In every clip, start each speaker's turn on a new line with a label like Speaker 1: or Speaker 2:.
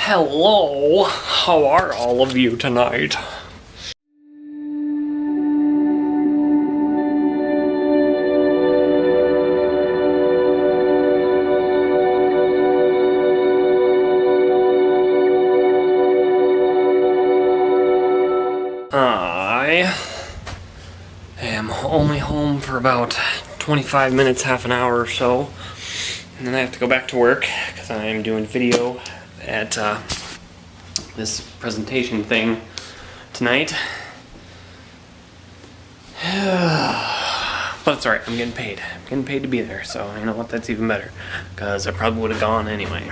Speaker 1: Hello, how are all of you tonight? I am only home for about 25 minutes, half an hour or so, and then I have to go back to work because I'm doing video at this presentation thing tonight. But it's alright, I'm getting paid. I'm getting paid to be there, so you know what, that's even better, because I probably would have gone anyway.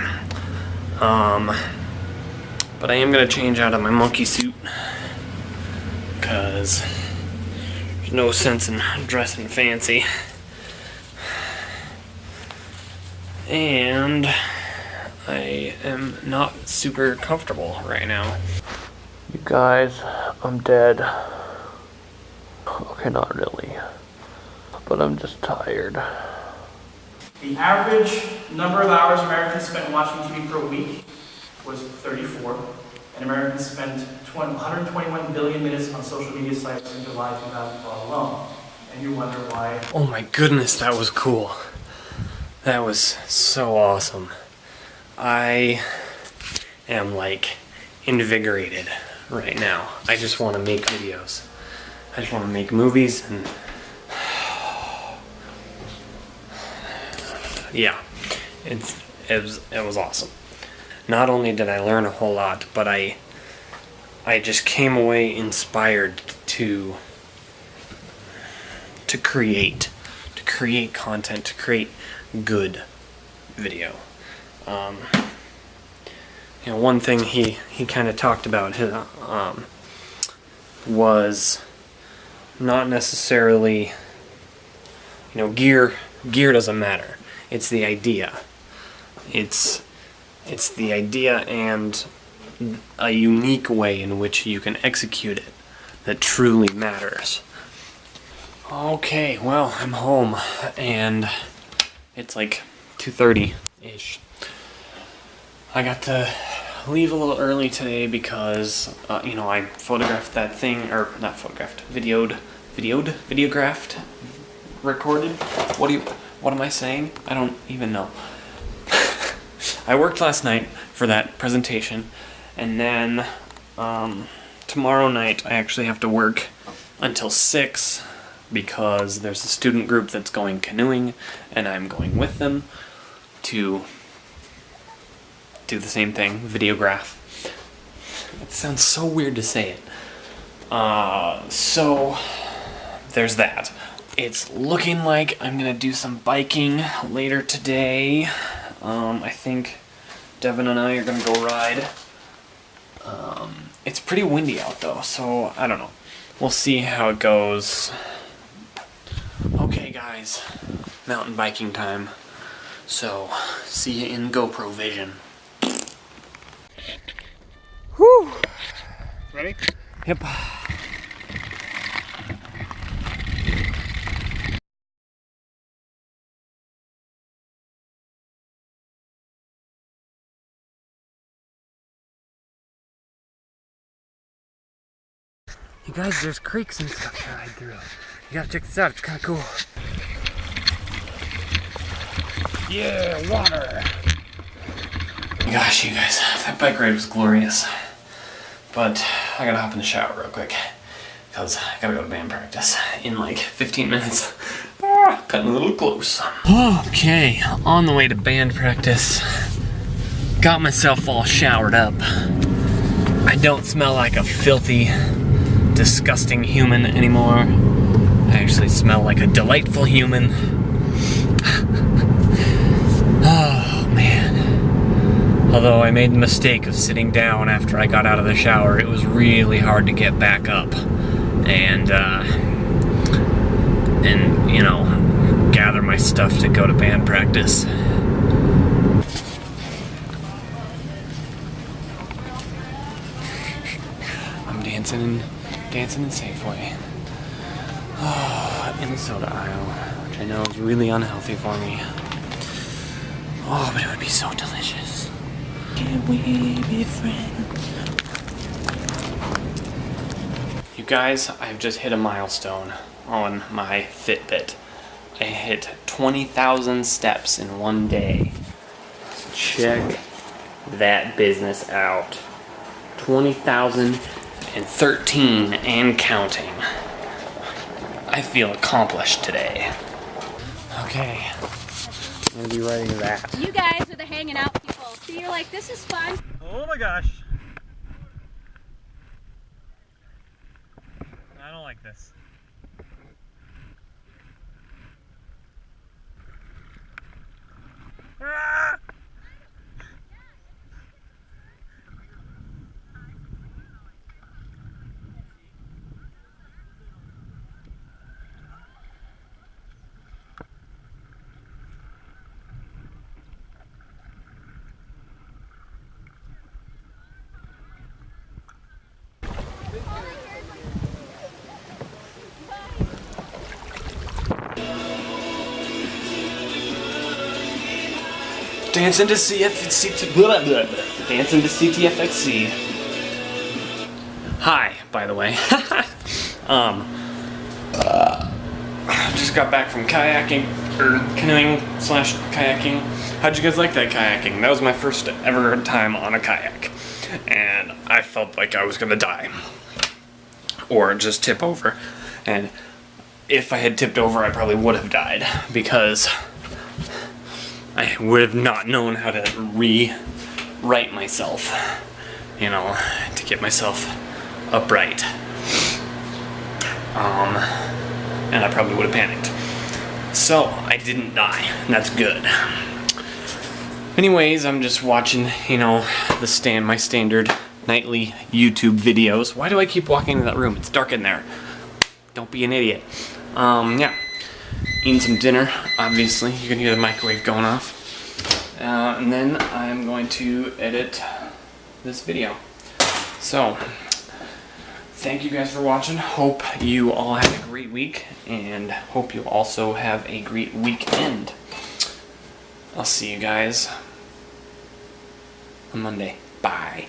Speaker 1: But I am going to change out of my monkey suit, because there's no sense in dressing fancy. And I am not super comfortable right now. You guys, I'm dead. Okay, not really, but I'm just tired.
Speaker 2: The average number of hours Americans spent watching TV per week was 34, and Americans spent 121 billion minutes on social media sites in July 2012 alone. And you wonder why.
Speaker 1: Oh my goodness, that was cool. That was so awesome. I am like invigorated right now. I just want to make videos. I just want to make movies and yeah, it was awesome. Not only did I learn a whole lot, but I just came away inspired to create content, to create good video. You know, one thing he kind of talked about was not necessarily, you know, gear doesn't matter. It's the idea. It's the idea and a unique way in which you can execute it that truly matters. Okay, well, I'm home and it's like 2:30-ish. I got to leave a little early today because, you know, I photographed that thing, or not photographed, videographed, recorded. What am I saying? I don't even know. I worked last night for that presentation, and then tomorrow night I actually have to work until 6 because there's a student group that's going canoeing, and I'm going with them to do the same thing, videograph. It sounds so weird to say it. So there's that. It's looking like I'm gonna do some biking later today. I think Devin and I are gonna go ride. It's pretty windy out though, so I don't know. We'll see how it goes. Okay guys, mountain biking time. So, see you in GoPro vision. Whew! Ready? Yep. You guys, there's creeks and stuff to ride through. You gotta check this out, it's kinda cool. Yeah, water! Gosh, you guys, that bike ride was glorious. But I gotta hop in the shower real quick, because I gotta go to band practice in like 15 minutes. Cutting a little close. Okay, on the way to band practice. Got myself all showered up. I don't smell like a filthy, disgusting human anymore. I actually smell like a delightful human. Oh man. Although I made the mistake of sitting down after I got out of the shower, it was really hard to get back up and you know, gather my stuff to go to band practice. I'm dancing in Safeway. Oh, in the soda aisle, which I know is really unhealthy for me. Oh, but it would be so delicious. Can we be friends? You guys, I've just hit a milestone on my Fitbit. I hit 20,000 steps in one day. Check that business out. 20,013 and counting. I feel accomplished today. Okay, I'm gonna be writing that.
Speaker 3: You guys are the hanging out people. So you're like, this is fun.
Speaker 1: Oh my gosh. I don't like this. Ah! Dancing to Dancing to CTFXC. Hi, by the way. Just got back from kayaking, or canoeing / kayaking. How'd you guys like that kayaking? That was my first ever time on a kayak, and I felt like I was gonna die, or just tip over. And if I had tipped over, I probably would have died, because I would have not known how to rewrite myself, you know, to get myself upright. And I probably would have panicked. So, I didn't die, and that's good. Anyways, I'm just watching, you know, my standard nightly YouTube videos. Why do I keep walking into that room? It's dark in there. Don't be an idiot. Yeah. Eating some dinner, obviously. You can hear the microwave going off. And then I'm going to edit this video. So, thank you guys for watching. Hope you all have a great week, and hope you also have a great weekend. I'll see you guys on Monday. Bye.